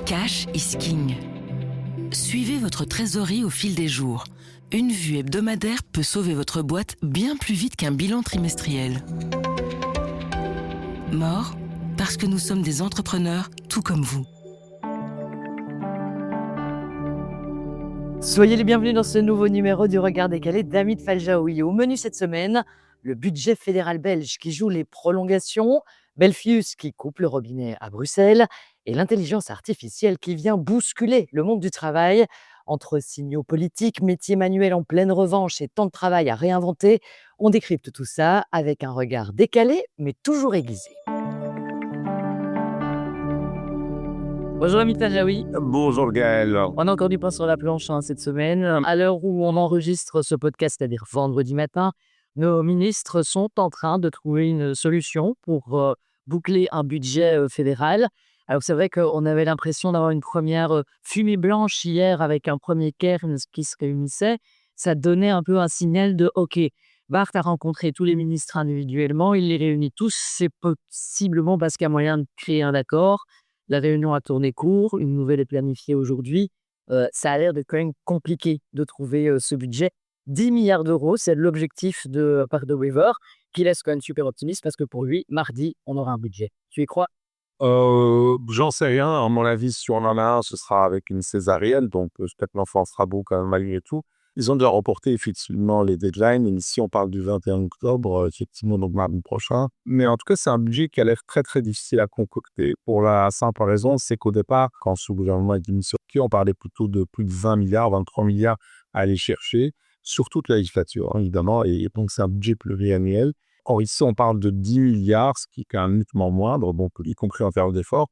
Cash is king. Suivez votre trésorerie au fil des jours. Une vue hebdomadaire peut sauver votre boîte bien plus vite qu'un bilan trimestriel. Mort, parce que nous sommes des entrepreneurs tout comme vous. Soyez les bienvenus dans ce nouveau numéro du Regard décalé d'Hamid Faljaoui. Au menu cette semaine, le budget fédéral belge qui joue les prolongations, Belfius qui coupe le robinet à Bruxelles et l'intelligence artificielle qui vient bousculer le monde du travail. Entre signaux politiques, métiers manuels en pleine revanche et temps de travail à réinventer, on décrypte tout ça avec un regard décalé mais toujours aiguisé. Bonjour Hamid Faljaoui. Bonjour Gaël. On a encore du pain sur la planche cette semaine. À l'heure où on enregistre ce podcast, c'est-à-dire vendredi matin, nos ministres sont en train de trouver une solution pour boucler un budget fédéral. Alors c'est vrai qu'on avait l'impression d'avoir une première fumée blanche hier avec un premier cairn qui se réunissait. Ça donnait un peu un signal de « OK, Bart a rencontré tous les ministres individuellement, il les réunit tous, c'est possiblement parce qu'il y a moyen de créer un accord. » La réunion a tourné court, une nouvelle est planifiée aujourd'hui. Ça a l'air de quand même compliqué de trouver ce budget. 10 milliards d'euros, c'est l'objectif de part de Weaver, qui laisse quand même super optimiste parce que pour lui, mardi, on aura un budget. Tu y crois? J'en sais rien. À mon avis, si on en a un, ce sera avec une césarienne. Donc, peut-être l'enfant sera beau quand même malgré tout. Ils ont déjà reporté effectivement les deadlines. Et ici, on parle du 21 octobre, effectivement, donc mardi prochain. Mais en tout cas, c'est un budget qui a l'air très, très difficile à concocter. Pour la simple raison, c'est qu'au départ, quand ce gouvernement a été mis sur pied, on parlait plutôt de plus de 20 milliards, 23 milliards à aller chercher sur toute la législature, hein, évidemment. Et donc, c'est un budget pluriannuel. Or, ici, on parle de 10 milliards, ce qui est quand même nettement moindre, donc y compris en termes d'efforts.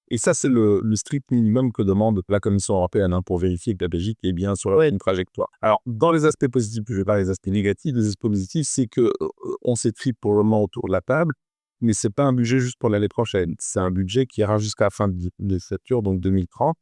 Et ça, c'est le strict minimum que demande la Commission européenne pour vérifier que la Belgique est bien sur la bonne trajectoire. Alors, dans les aspects positifs, je vais pas les aspects négatifs. Les aspects positifs, c'est qu'on s'étripe pour le moment autour de la table, mais c'est pas un budget juste pour l'année prochaine. C'est un budget qui ira jusqu'à la fin de législature, donc 2030.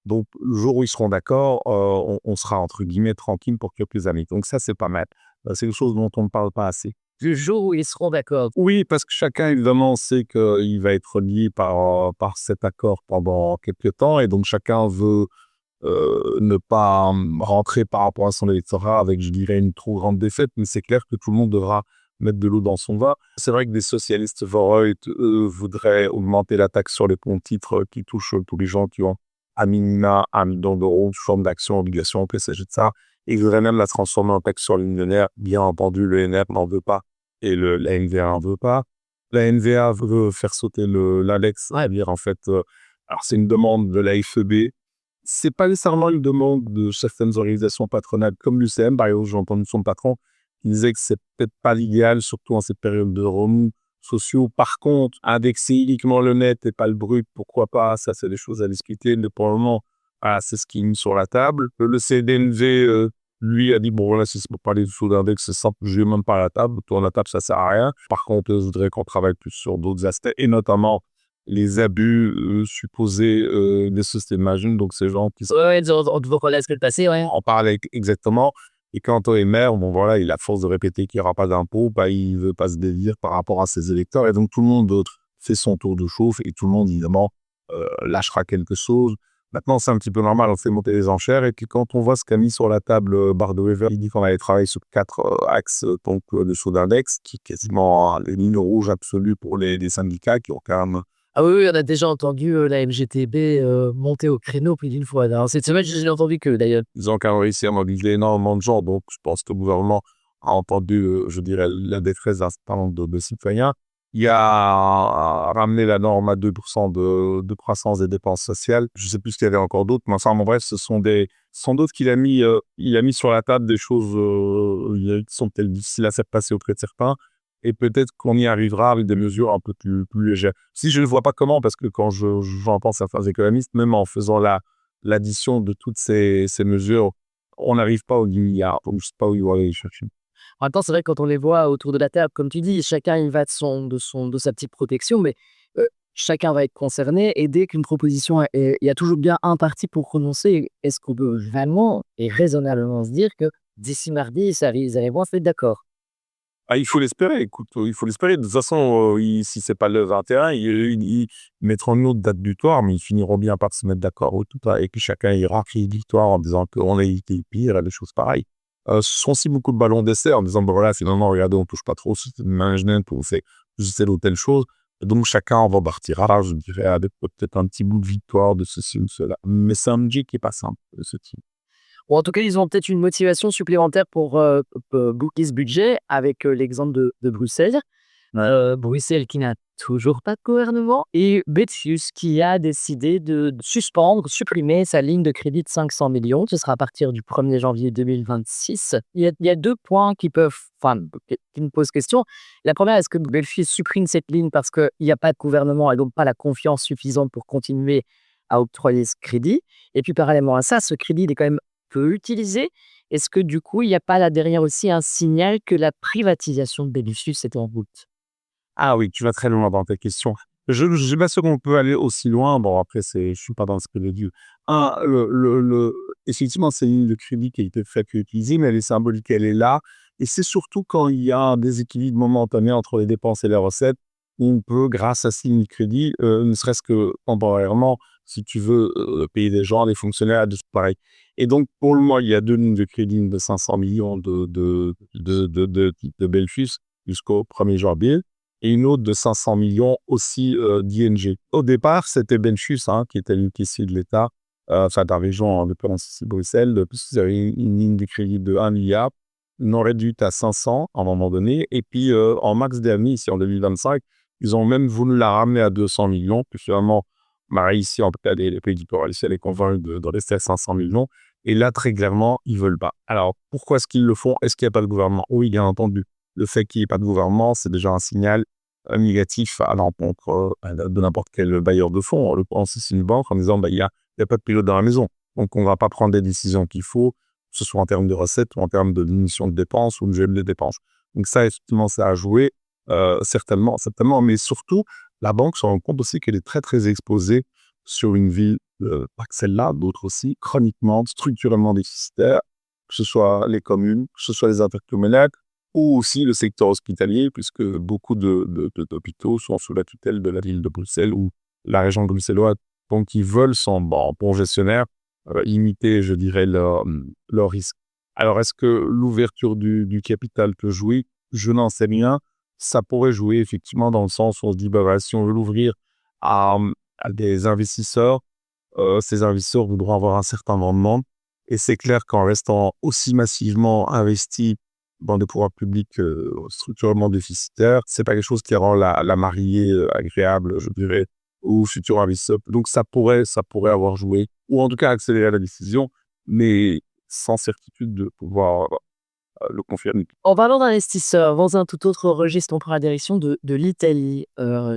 Donc, le jour où ils seront d'accord, on sera, entre guillemets, tranquille pour quelques années. Donc ça, c'est pas mal. C'est quelque chose dont on ne parle pas assez. Le jour où ils seront d'accord. Oui, parce que chacun, évidemment, sait qu'il va être lié par cet accord pendant quelques temps. Et donc, chacun veut ne pas rentrer par rapport à son électorat avec, je dirais, une trop grande défaite. Mais c'est clair que tout le monde devra mettre de l'eau dans son vin. C'est vrai que des socialistes voudraient augmenter la taxe sur les bons-titres qui touche tous les gens qui ont à minima 1 million d'euros sous forme d'actions, obligations, que sais-je de ça. Et ils voudraient même la transformer en taxe sur les millionnaires. Bien entendu, le NR n'en veut pas. Et la NVA n'en veut pas. La NVA veut faire sauter l'Alex. C'est-à-dire, en fait, alors c'est une demande de la FEB. C'est pas nécessairement une demande de certaines organisations patronales comme l'UCM. Par exemple, j'ai entendu son patron qui disait que c'est peut-être pas l'idéal, surtout en cette période de remous sociaux. Par contre, indexer uniquement le net et pas le brut, pourquoi pas? Ça, c'est des choses à discuter. Mais pour le moment, voilà, c'est ce qui est mis sur la table. Le CDNV, lui a dit, bon, voilà, si c'est pour parler du sous d'index, c'est simple, je vais même pas à la table. Autour de la table, ça sert à rien. Par contre, je voudrais qu'on travaille plus sur d'autres aspects, et notamment les abus supposés des sociétés de margin. Donc, ces gens qui Ouais, on te relaisse le passé, ouais. en parlent exactement. Et quant au maire, bon, voilà, il a force de répéter qu'il n'y aura pas d'impôt, il ne veut pas se dédire par rapport à ses électeurs. Et donc, tout le monde fait son tour de chauffe et tout le monde, évidemment, lâchera quelque chose. Maintenant, c'est un petit peu normal, on fait monter les enchères. Et puis, quand on voit ce qu'a mis sur la table Bart de Wever, il dit qu'on allait travailler sur 4 axes de saut d'index, qui est quasiment les lignes rouges absolues pour les syndicats qui ont quand même. Ah oui, on a déjà entendu la MGTB monter au créneau plus d'une fois. Alors, cette semaine, je n'ai entendu que d'ailleurs. Ils ont quand même réussi à mobiliser énormément de gens. Donc, je pense que le gouvernement a entendu, je dirais, la détresse d'un certain nombre de citoyens. Il a ramené la norme à 2% de croissance des dépenses sociales. Je ne sais plus ce qu'il y avait encore d'autres, mais enfin, en bref, ce sont d'autres qu'il a mis, il a mis sur la table des choses qui sont peut-être difficiles à faire passer auprès de certains. Et peut-être qu'on y arrivera avec des mesures un peu plus légères. Si je ne vois pas comment, parce que quand j'en pense à certains économistes, même en faisant l'addition de toutes ces mesures, on n'arrive pas aux 10 milliards. Donc, je ne sais pas où ils vont aller les chercher. En même temps, c'est vrai que quand on les voit autour de la table, comme tu dis, chacun il va de sa petite protection, mais chacun va être concerné. Et dès qu'une proposition, il y a toujours bien un parti pour prononcer. Est-ce qu'on peut vraiment et raisonnablement se dire que d'ici mardi, ils arriveront à se mettre d'accord? Ah, il faut l'espérer, écoute, il faut l'espérer. De toute façon, si c'est pas le 21, ils mettront une autre date butoir, mais ils finiront bien par se mettre d'accord et que chacun ira crier victoire en disant qu'on a été pire et des choses pareilles. Ce sont aussi beaucoup de ballons d'essai en disant, ben voilà, finalement, regardez, on touche pas trop, c'est le management, on fait telle ou telle chose. Et donc, chacun en repartira, je dirais, avec peut-être un petit bout de victoire de ceci ou cela. Mais c'est un budget qui est pas simple, ce type. Ou en tout cas, ils ont peut-être une motivation supplémentaire pour booker ce budget avec l'exemple de Bruxelles. Bruxelles qui n'a toujours pas de gouvernement et Betfius qui a décidé de supprimer sa ligne de crédit de 500 millions. Ce sera à partir du 1er janvier 2026. Il y a 2 points qui me posent question. La première, est-ce que Betfius supprime cette ligne parce qu'il n'y a pas de gouvernement et donc pas la confiance suffisante pour continuer à octroyer ce crédit? Et puis parallèlement à ça, ce crédit il est quand même peu utilisé. Est-ce que du coup, il n'y a pas là derrière aussi un signal que la privatisation de Betfius est en route? Ah oui, tu vas très loin dans ta question. Je ne sais pas sûr qu'on peut aller aussi loin. Bon, après, je suis pas dans ce que les dieux. Effectivement, c'est une ligne de crédit qui a été faite et utilisée, mais elle est symbolique, elle est là. Et c'est surtout quand il y a un déséquilibre momentané entre les dépenses et les recettes, où on peut, grâce à cette ligne de crédit, ne serait-ce que temporairement, si tu veux, payer des gens, des fonctionnaires, des choses pareilles. Et donc, pour le moment, il y a 2 lignes de crédit, une de 500 millions de Belfius jusqu'au 1er janvier et une autre de 500 millions aussi d'ING. Au départ, c'était Belfius qui était une caissier de l'État, enfin de la région, en l'occurrence ici Bruxelles, puisqu'ils avaient une ligne de crédit de 1 milliard, ils l'ont réduite à 500 à un moment donné, et puis en mars dernier, ici en 2025, ils ont même voulu la ramener à 200 millions, puis finalement, ici en tout cas, les pays du Port est convaincu de rester à 500 millions, et là, très clairement, ils veulent pas. Alors, pourquoi est-ce qu'ils le font? Est-ce qu'il n'y a pas de gouvernement? Oui, bien entendu. Le fait qu'il n'y ait pas de gouvernement, c'est déjà un signal négatif à l'encontre de n'importe quel bailleur de fonds. En l'occurrence, c'est une banque en disant il n'y a pas de pilote dans la maison. Donc, on ne va pas prendre des décisions qu'il faut, que ce soit en termes de recettes ou en termes de diminution de dépenses ou de gel de dépenses. Donc, ça, effectivement, ça a joué, certainement. Mais surtout, la banque se rend compte aussi qu'elle est très, très exposée sur une ville, pas que celle-là, d'autres aussi, chroniquement, structurellement déficitaire, que ce soit les communes, que ce soit les intercommunales, ou aussi le secteur hospitalier, puisque beaucoup d'hôpitaux sont sous la tutelle de la ville de Bruxelles ou la région bruxelloise. Donc, ils veulent, bon gestionnaire, limiter, je dirais, leur risque. Alors, est-ce que l'ouverture du capital peut jouer? Je n'en sais rien. Ça pourrait jouer, effectivement, dans le sens où on se dit, si on veut l'ouvrir à des investisseurs, ces investisseurs voudront avoir un certain rendement. Et c'est clair qu'en restant aussi massivement investis dans des pouvoirs publics structurellement déficitaires, c'est pas quelque chose qui rend la mariée agréable, je dirais, aux futurs investisseurs. Donc ça pourrait avoir joué, ou en tout cas accélérer la décision, mais sans certitude de pouvoir le confirmer. En parlant d'investisseurs, dans un tout autre registre, on prend la direction de l'Italie.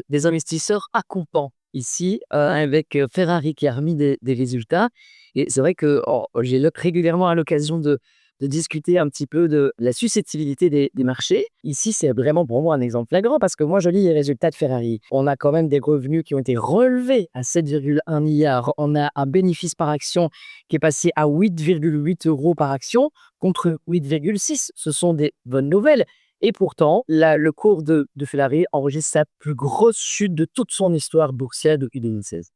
Des investisseurs à comptant ici, avec Ferrari qui a remis des résultats. Et c'est vrai que j'ai régulièrement à l'occasion de discuter un petit peu de la susceptibilité des marchés. Ici, c'est vraiment pour moi un exemple flagrant parce que moi, je lis les résultats de Ferrari. On a quand même des revenus qui ont été relevés à 7,1 milliards. On a un bénéfice par action qui est passé à 8,8 € par action contre 8,6. Ce sont des bonnes nouvelles. Et pourtant, le cours de Ferrari enregistre sa plus grosse chute de toute son histoire boursière depuis 2016.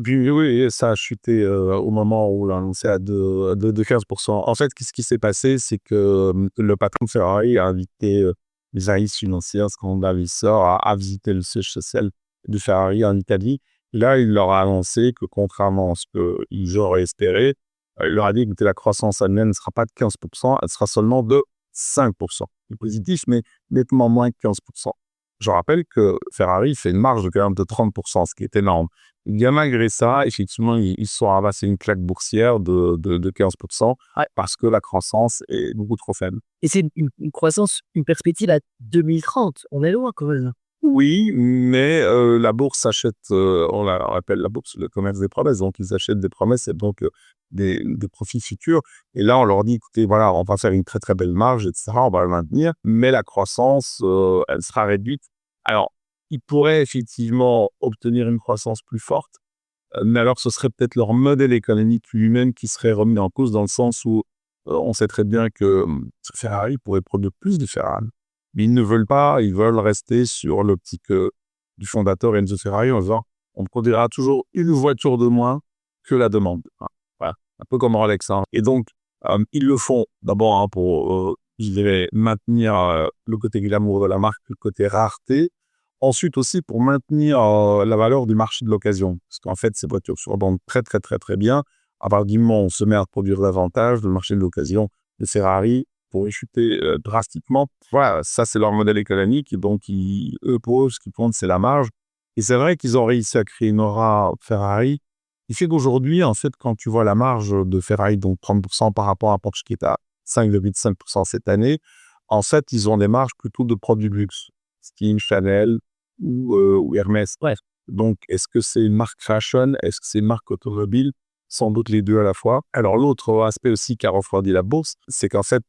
Puis oui, ça a chuté au moment où on l'a annoncé à de 15%. En fait, ce qui s'est passé, c'est que le patron de Ferrari a invité les analystes financiers, un certain nombre d'investisseurs à visiter le siège social de Ferrari en Italie. Là, il leur a annoncé que contrairement à ce qu'ils auraient espéré, il leur a dit que la croissance annuelle ne sera pas de 15%, elle sera seulement de 5%. C'est positif, mais nettement moins que 15%. Je rappelle que Ferrari fait une marge quand même de 30%, ce qui est énorme. Bien malgré ça, effectivement, ils se sont ramassés une claque boursière de 15% parce que la croissance est beaucoup trop faible. Et c'est une croissance, une perspective à 2030. On est loin quand même. Oui, mais la bourse achète, on appelle la bourse le commerce des promesses, donc ils achètent des promesses et donc des profits futurs. Et là, on leur dit, écoutez, voilà, on va faire une très très belle marge, etc., on va le maintenir, mais la croissance, elle sera réduite. Alors, ils pourraient effectivement obtenir une croissance plus forte, mais alors ce serait peut-être leur modèle économique lui-même qui serait remis en cause dans le sens où on sait très bien que Ferrari pourrait produire plus de Ferrari. mais ils ne veulent pas, ils veulent rester sur l'optique du fondateur Enzo Ferrari en disant on produira toujours une voiture de moins que la demande. Voilà, un peu comme Rolex. Et donc, ils le font d'abord pour, je dirais, maintenir le côté glamour de la marque, le côté rareté. Ensuite aussi pour maintenir la valeur du marché de l'occasion. Parce qu'en fait, ces voitures se revendent très, très, très, très bien. À partir du moment où on se met à produire davantage, le marché de l'occasion de Ferrari pourrait chuter drastiquement. Voilà, ça, c'est leur modèle économique. Et donc, eux, pour eux, ce qui compte, c'est la marge. Et c'est vrai qu'ils ont réussi à créer une aura Ferrari. Il fait qu'aujourd'hui, en fait, quand tu vois la marge de Ferrari, donc 30% par rapport à Porsche qui est à 5,5% cette année, en fait, ils ont des marges plutôt de produits de luxe. Style Chanel ou Hermès. Ouais. Donc, est-ce que c'est une marque fashion? Est-ce que c'est une marque automobile? Sans doute les deux à la fois. Alors, l'autre aspect aussi qui a refroidi la bourse, c'est qu'en fait,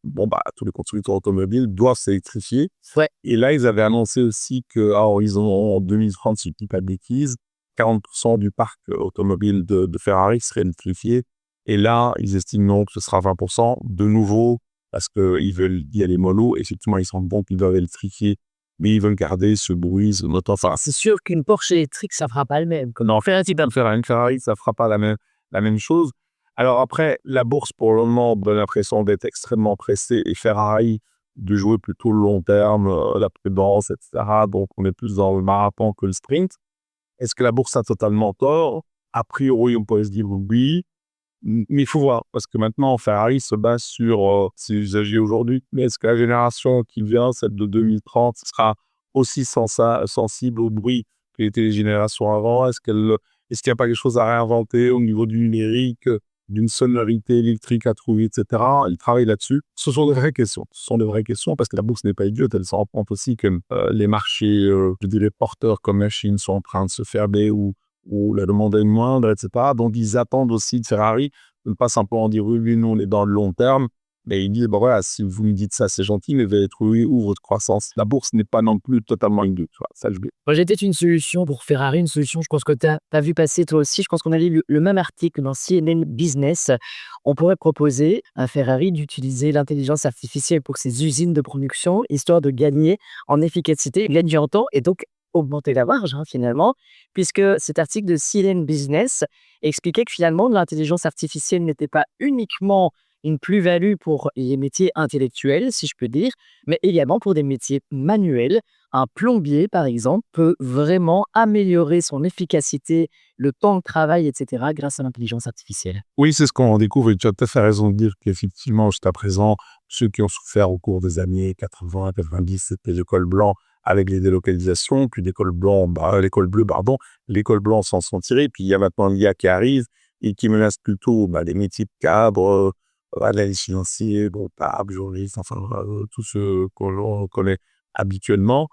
tous les constructeurs automobiles doivent s'électrifier. Ouais. Et là, ils avaient annoncé aussi qu'à horizon en 2030, si je ne dis pas de bêtises, 40% du parc automobile de Ferrari serait électrifié. Et là, ils estiment que ce sera 20%. De nouveau, parce qu'ils veulent y aller mollo. Effectivement, ils se rendent compte qu'ils doivent électrifier, mais ils veulent garder ce bruit, ce moteur. Enfin, C'est sûr qu'une Porsche électrique, ça fera pas le même. non, faire une Ferrari, ça fera pas la même chose. Alors après, la bourse, pour le moment, donne l'impression d'être extrêmement pressée et Ferrari de jouer plutôt le long terme, la prudence, etc. Donc, on est plus dans le marathon que le sprint. Est-ce que la bourse a totalement tort? A priori, on pourrait se dire oui. Mais il faut voir, parce que maintenant, Ferrari se base sur ses usagers aujourd'hui. Mais est-ce que la génération qui vient, celle de 2030, sera aussi sensible au bruit que étaient les générations avant? Est-ce qu'il n'y a pas quelque chose à réinventer au niveau du numérique, d'une sonorité électrique à trouver, etc. Ils travaillent là-dessus. Ce sont des vraies questions. Ce sont des vraies questions parce que la bourse n'est pas idiote. Elle se rend compte aussi que les marchés, je dirais, porteurs comme la Chine sont en train de se fermer ou la demande est moindre, etc. Donc, ils attendent aussi de Ferrari de ne pas simplement dire oui, nous, on est dans le long terme. Mais ils disent, voilà, si vous me dites ça, c'est gentil, mais vous allez trouver où votre croissance? La bourse n'est pas non plus totalement une doute. Ça, je vais. Moi, j'ai peut-être une solution pour Ferrari, une solution, je pense que tu as vu passer toi aussi. Je pense qu'on a lu le même article dans CNN Business. On pourrait proposer à Ferrari d'utiliser l'intelligence artificielle pour ses usines de production, histoire de gagner en efficacité, gagner en temps et donc augmenter la marge finalement, puisque cet article de CNN Business expliquait que finalement l'intelligence artificielle n'était pas uniquement une plus-value pour les métiers intellectuels, si je peux dire, mais également pour des métiers manuels. Un plombier, par exemple, peut vraiment améliorer son efficacité, le temps de travail, etc., grâce à l'intelligence artificielle. Oui, c'est ce qu'on découvre et tu as tout à fait raison de dire qu'effectivement, jusqu'à présent, ceux qui ont souffert au cours des années 80, 90, c'était le col blanc avec les délocalisations, puis l'école bleue, l'école blanc s'en sont tirés, puis il y a maintenant l'IA qui arrive et qui menace plutôt les métiers de cadre, analyse financier, comptable, journaliste, enfin, tout ce qu'on connaît habituellement.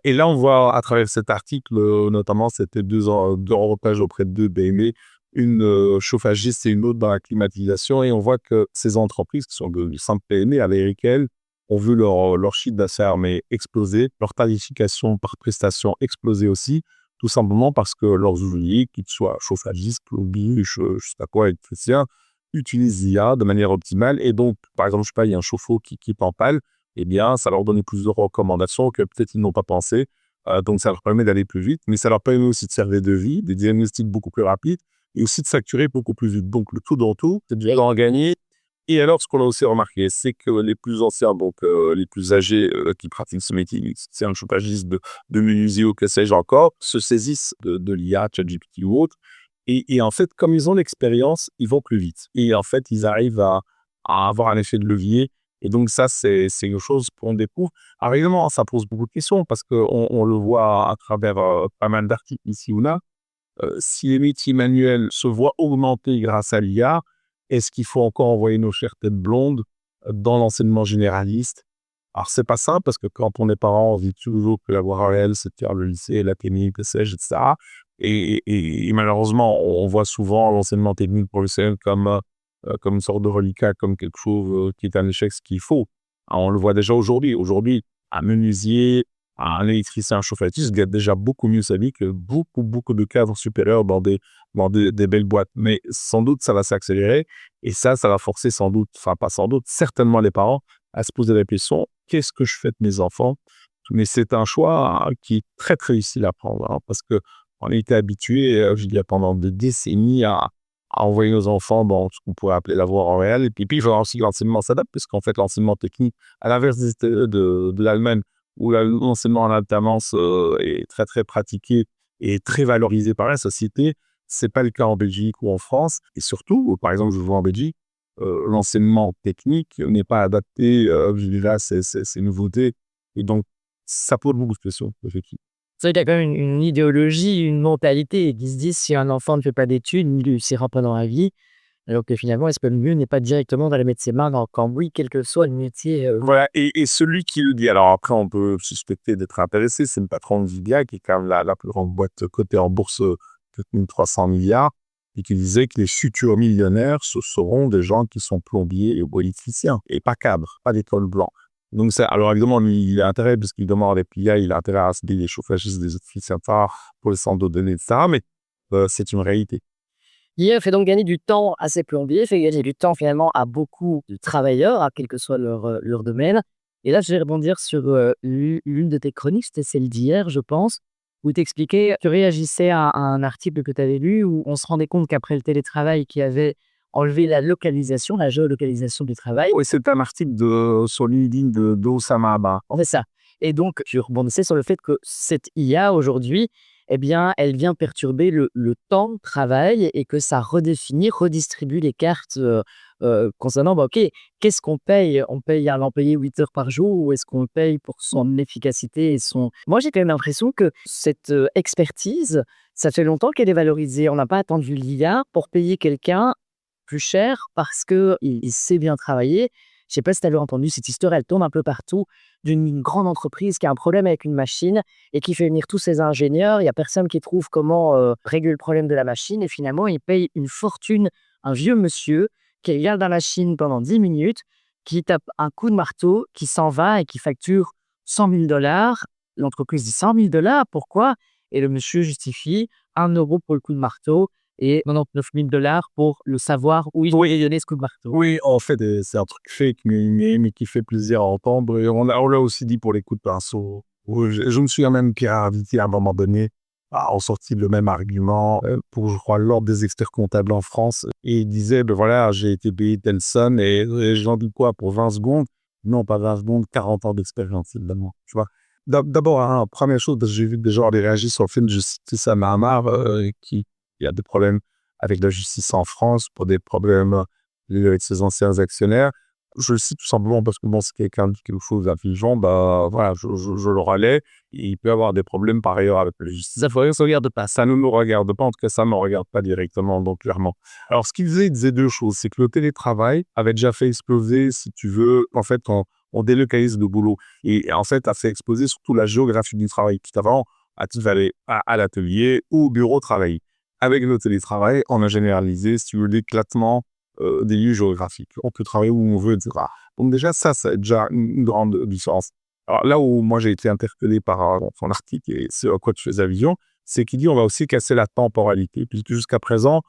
Et là, on voit à travers cet article, notamment, c'était deux reportages auprès de deux BME, une chauffagiste et une autre dans la climatisation. Et on voit que ces entreprises, qui sont de simples PME américaines, ont vu leur chiffre d'affaires exploser, leur tarification par prestation exploser aussi, tout simplement parce que leurs ouvriers, qu'ils soient chauffagistes, plombiers, je sais pas quoi, électriciens, utilisent l'IA de manière optimale. Et donc, par exemple, je sais pas, il y a un chauffe-eau qui en panne, eh bien, ça leur donne plus de recommandations que peut-être ils n'ont pas pensé. Donc, ça leur permet d'aller plus vite, mais ça leur permet aussi de faire des devis, des diagnostics beaucoup plus rapides et aussi de facturer beaucoup plus vite. Donc, le tout dans tout, c'est déjà en gagner. Et alors, ce qu'on a aussi remarqué, c'est que les plus anciens, donc les plus âgés qui pratiquent ce métier, c'est un chauffagiste de menuisier ou que sais-je encore, se saisissent de l'IA, ChatGPT ou autre. Et en fait, comme ils ont l'expérience, ils vont plus vite. Et en fait, ils arrivent à avoir un effet de levier. Et donc ça, c'est une chose qu'on découvre. Alors évidemment, ça pose beaucoup de questions parce qu'on le voit à travers pas mal d'articles ici ou là. Si les métiers manuels se voient augmenter grâce à l'IA, est-ce qu'il faut encore envoyer nos chères têtes blondes dans l'enseignement généraliste? Alors, c'est pas simple parce que quand on est parent, on vit toujours que la voie réelle, c'est de faire le lycée, la technique, le CEG, etc. Et malheureusement, on voit souvent l'enseignement technique professionnel comme une sorte de reliquat, comme quelque chose qui est un échec, ce qu'il faut. Alors, on le voit déjà aujourd'hui. Aujourd'hui, un menuisier, un électricien, un chauffagiste gagne déjà beaucoup mieux sa vie que beaucoup de cadres supérieurs dans des belles boîtes. Mais sans doute, ça va s'accélérer et ça va forcer sans doute, enfin pas sans doute, certainement les parents à se poser la question, qu'est-ce que je fais de mes enfants? Mais c'est un choix qui est très, très difficile à prendre, parce qu'on a été habitué, je dirais pendant des décennies à envoyer nos enfants dans ce qu'on pourrait appeler la voie royale. Et puis il faut aussi que l'enseignement s'adapte, puisqu'en fait, l'enseignement technique, à l'inverse de l'Allemagne, où l'enseignement en alternance est très, très pratiqué et très valorisé par la société, c'est pas le cas en Belgique ou en France. Et surtout, par exemple, je vois en Belgique, l'enseignement technique n'est pas adapté, je dirais, à ces nouveautés. Et donc, ça pose beaucoup de questions, effectivement. C'est vrai qu'il y a quand même une idéologie, une mentalité qui se dit si un enfant ne fait pas d'études, il ne réussira pas dans la vie. Alors que finalement, est-ce que le mieux n'est pas directement d'aller mettre ses mains dans le cambouis, quel que soit le métier Voilà, et celui qui le dit, alors après, on peut suspecter d'être intéressé, c'est le patron de Vivia, qui est quand même la plus grande boîte cotée en bourse, 300 milliards, et qui disait que les futurs millionnaires, ce seront des gens qui sont plombiers ou électriciens, et pas cadres, pas d'école blanc. Donc, alors évidemment, lui, il a intérêt, parce qu'il demande des PIA, il a intérêt à se des chauffagistes, des électriciens pour les centres d'eau données, etc. Mais c'est une réalité. L'IA fait donc gagner du temps à ces plombiers, fait gagner du temps finalement à beaucoup de travailleurs, quel que soit leur domaine. Et là, je vais rebondir sur l'une de tes chroniques, c'était celle d'hier, je pense, où tu expliquais, tu réagissais à un article que tu avais lu où on se rendait compte qu'après le télétravail qui avait enlevé la localisation, la géolocalisation du travail. Oui, c'est un article sur LinkedIn d'Oussama Abba. On fait ça. Et donc, tu rebondissais sur le fait que cette IA aujourd'hui, eh bien, elle vient perturber le temps de travail et que ça redistribue les cartes concernant, OK, qu'est-ce qu'on paye? On paye un employé 8 heures par jour ou est-ce qu'on paye pour son efficacité et son... Moi, j'ai quand même l'impression que cette expertise, ça fait longtemps qu'elle est valorisée. On n'a pas attendu l'IA pour payer quelqu'un plus cher parce qu'il sait bien travailler. Je ne sais pas si tu avais entendu cette histoire, elle tourne un peu partout, d'une grande entreprise qui a un problème avec une machine et qui fait venir tous ses ingénieurs. Il n'y a personne qui trouve comment régler le problème de la machine et finalement, il paye une fortune, un vieux monsieur qui regarde la machine pendant 10 minutes, qui tape un coup de marteau, qui s'en va et qui facture 100 000 $. L'entreprise dit 100 000 $, pourquoi? Et le monsieur justifie 1 euro pour le coup de marteau et 99 000 $ pour le savoir où il doit donner ce coup de marteau. Oui, en fait, c'est un truc fake, mais qui fait plaisir à entendre. Et on l'a aussi dit pour les coups de pinceau. Je me souviens même Pierre Arditi, à un moment donné, a sorti le même argument pour, je crois, l'ordre des experts comptables en France. Et il disait, ben voilà, j'ai été payé telle somme et j'en dis quoi pour 20 secondes? Non, pas 20 secondes, 40 ans d'expérience, évidemment. Tu vois. D'abord, première chose, parce que j'ai vu des gens réagir sur le film de Justice à Mahamar, qui il y a des problèmes avec la justice en France pour des problèmes avec ses anciens actionnaires. Je le cite tout simplement parce que bon, c'est quelqu'un de quelque chose d'intelligent, bah voilà, je le relaie. Et il peut avoir des problèmes par ailleurs avec la justice. Ça ne regarde pas. Ça ne nous regarde pas, en tout cas, ça ne me regarde pas directement, donc clairement. Alors, ce qu'il disait deux choses. C'est que le télétravail avait déjà fait exploser, si tu veux, en fait, quand on délocalise le boulot. Et en fait, a fait exploser surtout la géographie du travail. Tout avant, tu vas aller à l'atelier ou au bureau travailler. Avec le télétravail, on a généralisé, si tu veux, l'éclatement des lieux géographiques. On peut travailler où on veut, etc. Donc déjà, ça a déjà une grande différence. Alors là où moi j'ai été interpellé par son article et ce à quoi tu fais allusion, c'est qu'il dit on va aussi casser la temporalité. Puisque jusqu'à présent,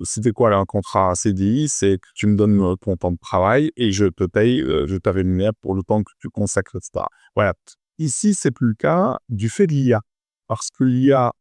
c'était quoi là, un contrat CDI? C'est que tu me donnes ton temps de travail et je te paye, je te rémunère pour le temps que tu consacres, etc. Voilà. Ici, c'est plus le cas du fait de l'IA. Parce que l'IA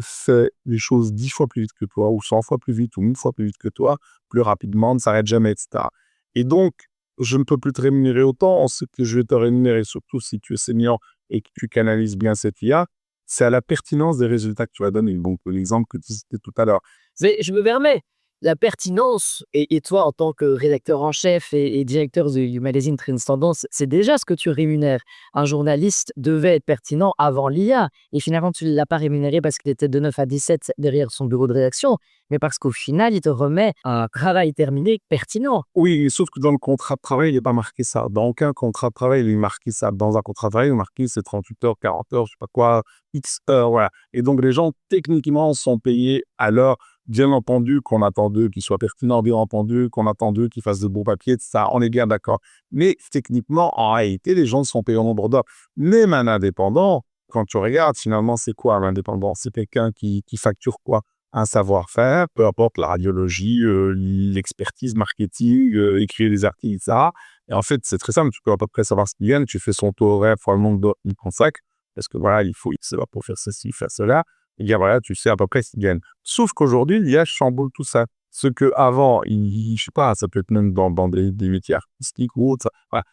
fait les choses 10 fois plus vite que toi, ou 100 fois plus vite, ou 1000 fois plus vite que toi, plus rapidement, ne s'arrête jamais, etc. Et donc, je ne peux plus te rémunérer autant. Ce que je vais te rémunérer, surtout si tu es senior et que tu canalises bien cette IA, c'est à la pertinence des résultats que tu vas donner. Donc, l'exemple que tu citais tout à l'heure. Mais je me permets, la pertinence, et toi en tant que rédacteur en chef et directeur du magazine Trends Tendance, c'est déjà ce que tu rémunères. Un journaliste devait être pertinent avant l'IA, et finalement tu ne l'as pas rémunéré parce qu'il était de 9 à 17 derrière son bureau de rédaction, mais parce qu'au final, il te remet un travail terminé pertinent. Oui, sauf que dans le contrat de travail, il n'est pas marqué ça. Dans aucun contrat de travail, il est marqué ça. Dans un contrat de travail, il est marqué c'est 38 heures, 40 heures, je sais pas quoi, X heures, voilà. Et donc, les gens, techniquement, sont payés à l'heure. Bien entendu qu'on attend d'eux qu'ils soient pertinents, bien entendu qu'on attend d'eux qu'ils fassent de bons papiers, ça, on est bien d'accord. Mais techniquement, en réalité, les gens sont payés au nombre d'heures. Même un indépendant, quand tu regardes, finalement, c'est quoi un indépendant? C'est quelqu'un qui facture quoi? Un savoir-faire, peu importe la radiologie, l'expertise, marketing, écrire des articles, etc. Et en fait, c'est très simple. Tu peux à peu près savoir ce qu'il gagne. Tu fais son taux horaire fois le nombre d'heures qu'il consacre. Parce que voilà, il faut X heures pour faire ceci, faire cela. Et bien voilà, tu sais à peu près ce qu'il gagne. Sauf qu'aujourd'hui, l'IA chamboule tout ça. Ce que avant, je sais pas, ça peut être même dans des métiers artistiques ou autres. Voilà.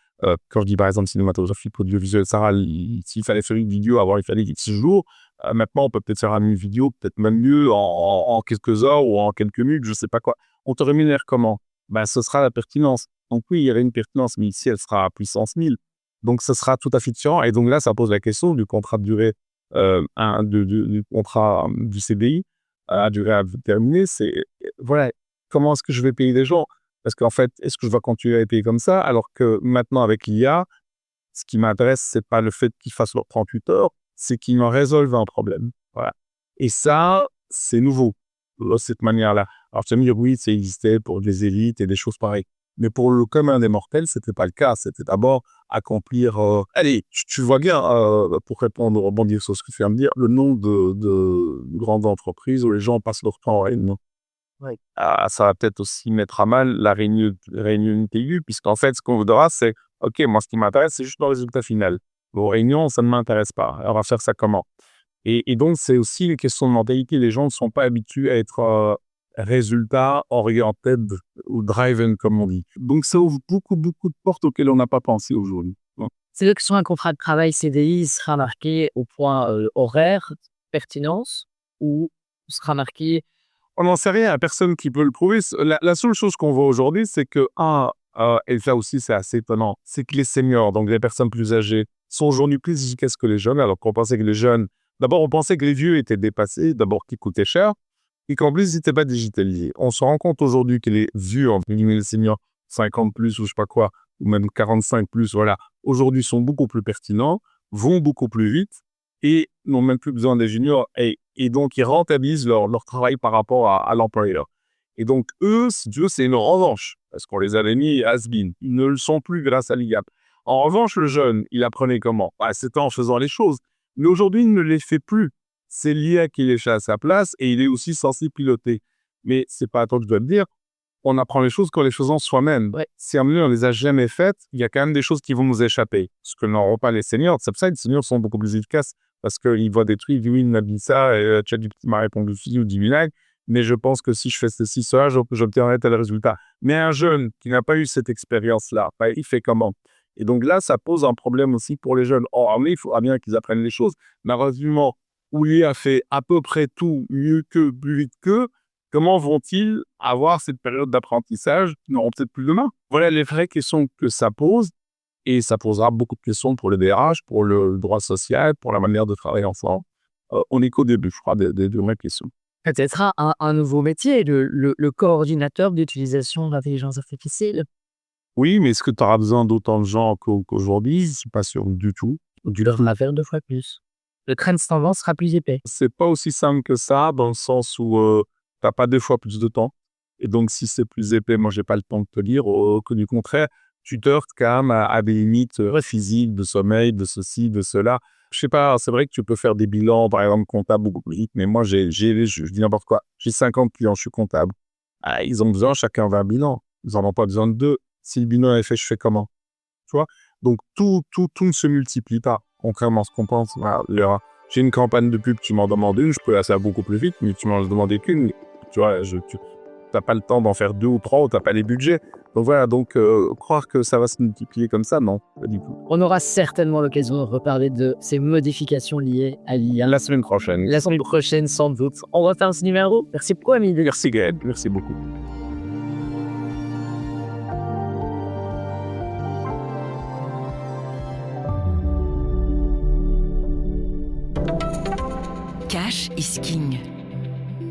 Quand je dis par exemple cinématographie, audiovisuel, Sarah, s'il fallait faire une vidéo avant, il fallait 6 jours. Maintenant, on peut peut-être faire une vidéo, peut-être même mieux en quelques heures ou en quelques minutes, je sais pas quoi. On te rémunère comment? Ce sera la pertinence. Donc oui, il y avait une pertinence, mais ici, elle sera à puissance 1000. Donc, ce sera tout à fait différent. Et donc là, ça pose la question du contrat de durée, du contrat du CDI à durée indéterminée. C'est, voilà, comment est-ce que je vais payer les gens? Parce qu'en fait, est-ce que je vais continuer à être payé comme ça? Alors que maintenant, avec l'IA, ce qui m'intéresse, c'est pas le fait qu'ils fassent leurs 38 heures, c'est qu'ils me résolvent un problème. Voilà. Et ça, c'est nouveau, de cette manière-là. Alors, tu vas me dire, oui, ça existait pour des élites et des choses pareilles. Mais pour le commun des mortels, c'était pas le cas. C'était d'abord accomplir... Allez, tu vois bien, pour rebondir sur ce que tu viens de dire, le nombre de grandes entreprises où les gens passent leur temps en réunion. Oui. Ça va peut-être aussi mettre à mal la réunion aiguë, puisqu'en fait, ce qu'on voudra, c'est, OK, moi, ce qui m'intéresse, c'est juste le résultat final. Vos réunions, ça ne m'intéresse pas. On va faire ça comment? Et donc, c'est aussi une question de mentalité. Les gens ne sont pas habitués à être résultat oriented ou driven, comme on dit. Donc, ça ouvre beaucoup, beaucoup de portes auxquelles on n'a pas pensé aujourd'hui. C'est vrai que sur un contrat de travail CDI, il sera marqué au point horaire, pertinence, ou sera marqué... On n'en sait rien, personne qui peut le prouver. La seule chose qu'on voit aujourd'hui, c'est que, et ça aussi c'est assez étonnant, c'est que les seniors, donc les personnes plus âgées, sont aujourd'hui plus efficaces que les jeunes, alors qu'on pensait que les jeunes... D'abord, on pensait que les vieux étaient dépassés, d'abord qu'ils coûtaient cher, et qu'en plus, ils n'étaient pas digitalisés. On se rend compte aujourd'hui que les vieux, entre guillemets, les seniors, 50 plus ou je sais pas quoi, ou même 45 plus, voilà, aujourd'hui sont beaucoup plus pertinents, vont beaucoup plus vite, et n'ont même plus besoin des juniors, et donc ils rentabilisent leur travail par rapport à l'employeur. Et donc eux, si tu veux, c'est une revanche, parce qu'on les avait mis has-been. Ils ne le sont plus grâce à l'IA. En revanche, le jeune, il apprenait comment? C'était en faisant les choses. Mais aujourd'hui, il ne les fait plus. C'est l'IA qui les fait à sa place, et il est aussi censé piloter. Mais c'est pas à toi que je dois te dire, on apprend les choses qu'en les faisant soi-même. Ouais. Si on ne les a jamais faites, il y a quand même des choses qui vont nous échapper. Ce que n'auront pas les seniors. C'est pour ça que les seniors sont beaucoup plus efficaces. Parce qu'ils voient des trucs, ils disent oui, il m'a dit ça, et ChatGPT m'a répondu ci ou dit vinaigre. Mais je pense que si je fais ceci, cela, j'obtiendrai tel résultat. Mais un jeune qui n'a pas eu cette expérience-là, il fait comment? Et donc là, ça pose un problème aussi pour les jeunes. Or, il faudra bien qu'ils apprennent les choses. Malheureusement, où l'IA fait à peu près tout mieux qu'eux, plus vite qu'eux, comment vont-ils avoir cette période d'apprentissage qu'ils n'auront peut-être plus demain? Voilà les vraies questions que ça pose. Et ça posera beaucoup de questions pour le DRH, pour le droit social, pour la manière de travailler ensemble. On est qu'au début, je crois, des vraies questions. Peut-être un nouveau métier, le coordinateur d'utilisation de l'intelligence artificielle. Oui, mais est-ce que tu auras besoin d'autant de gens qu'aujourd'hui? Je ne suis pas sûr du tout. Tu devras faire 2 fois plus. Le train de tendance sera plus épais. C'est pas aussi simple que ça, dans le sens où tu n'as pas 2 fois plus de temps. Et donc, si c'est plus épais, moi, j'ai pas le temps de te lire. Que du contraire, tu te heurtes quand même à des limites physiques, de sommeil, de ceci, de cela. Je sais pas, c'est vrai que tu peux faire des bilans, par exemple, comptables beaucoup plus vite, mais moi, je dis n'importe quoi. J'ai 50 clients, je suis comptable. Ils ont besoin chacun d'un bilan. Ils n'en ont pas besoin de 2. Si le bilan est fait, je fais comment? Tu vois? Donc, tout ne se multiplie pas, contrairement à ce qu'on pense. Voilà, j'ai une campagne de pub, tu m'en demandes une, je peux la faire beaucoup plus vite, mais tu m'en demandes qu'une. Tu vois, tu n'as pas le temps d'en faire 2 ou 3, ou tu n'as pas les budgets. Donc voilà, croire que ça va se multiplier comme ça, non, pas du tout. On aura certainement l'occasion de reparler de ces modifications liées à l'IA. La semaine prochaine. La semaine prochaine, sans doute. On va faire ce numéro. Merci beaucoup, Amélie. Merci Gaël, merci beaucoup. Cash is king.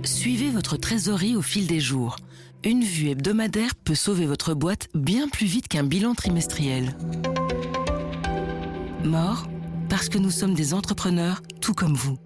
Suivez votre trésorerie au fil des jours. Une vue hebdomadaire peut sauver votre boîte bien plus vite qu'un bilan trimestriel. Mort, parce que nous sommes des entrepreneurs tout comme vous.